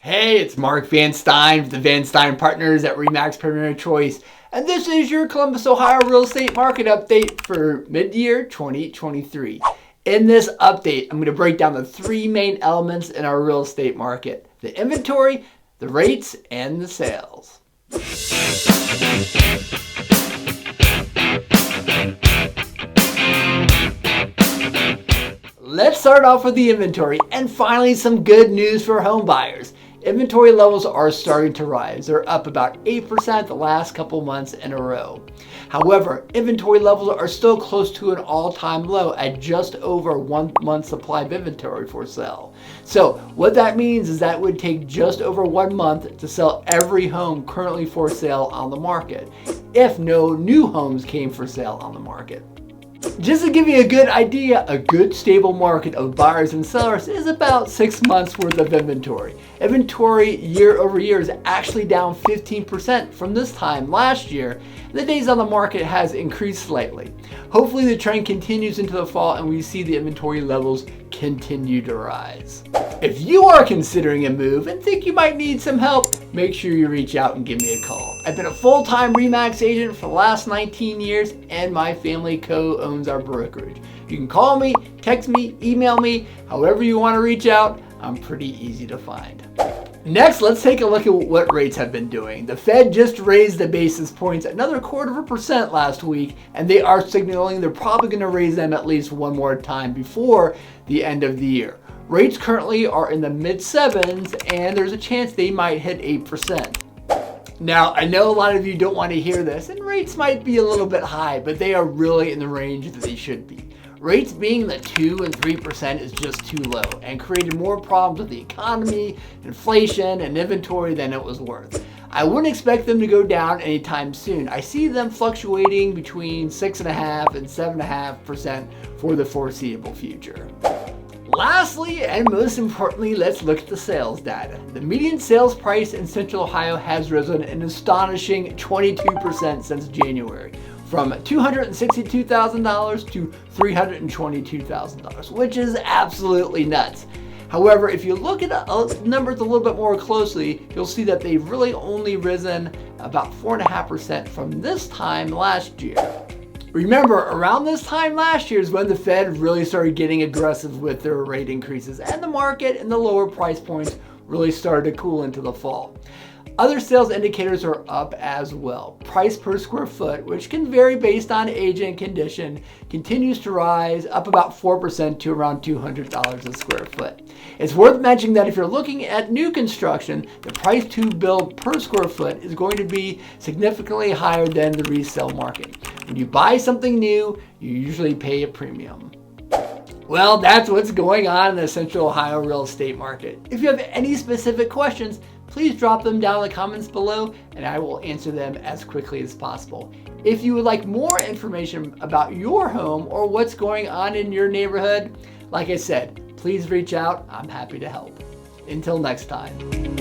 Hey, it's Marc Van Steyn from the Van Steyn Partners at Remax Premier Choice, and this is your Columbus, Ohio real estate market update for mid-year 2023. In this update, I'm going to break down the three main elements in our real estate market: the inventory, the rates, and the sales. Let's start off with the inventory, and finally some good news for home buyers. Inventory levels are starting to rise. They're up about 8% the last couple months in a row. However, inventory levels are still close to an all-time low at just over 1 month's supply of inventory for sale. So what that means is that it would take just over 1 month to sell every home currently for sale on the market, if no new homes came for sale on the market. Just to give you a good idea, a good stable market of buyers and sellers is about 6 months worth of inventory. Inventory year over year is actually down 15% from this time last year. The days on the market has increased slightly. Hopefully the trend continues into the fall and we see the inventory levels continue to rise. If you are considering a move and think you might need some help, make sure you reach out and give me a call. I've been a full-time Remax agent for the last 19 years and my family co-owns our brokerage. You can call me, text me, email me, however you want to reach out. I'm pretty easy to find. Next, let's take a look at what rates have been doing. The Fed just raised the basis points another 1/4% last week, and they are signaling they're probably going to raise them at least one more time before the end of the year. Rates currently are in the mid-7s, and there's a chance they might hit 8%. Now, I know a lot of you don't want to hear this, and rates might be a little bit high, but they are really in the range that they should be. Rates being the 2 and 3% is just too low and created more problems with the economy, inflation, and inventory than it was worth. I wouldn't expect them to go down anytime soon. I see them fluctuating between 6.5% and 7.5% for the foreseeable future. Lastly, and most importantly, let's look at the sales data. The median sales price in Central Ohio has risen an astonishing 22% since January, from $262,000 to $322,000, which is absolutely nuts. However, if you look at numbers a little bit more closely, you'll see that they've really only risen about 4.5% from this time last year. Remember, around this time last year is when the Fed really started getting aggressive with their rate increases, and the market and the lower price points really started to cool into the fall. Other sales indicators are up as well. Price per square foot, which can vary based on age and condition, continues to rise, up about 4% to around $200 a square foot. It's worth mentioning that if you're looking at new construction, the price to build per square foot is going to be significantly higher than the resale market. When you buy something new, you usually pay a premium. Well, that's what's going on in the Central Ohio real estate market. If you have any specific questions, please drop them down in the comments below and I will answer them as quickly as possible. If you would like more information about your home or what's going on in your neighborhood, like I said, please reach out. I'm happy to help. Until next time.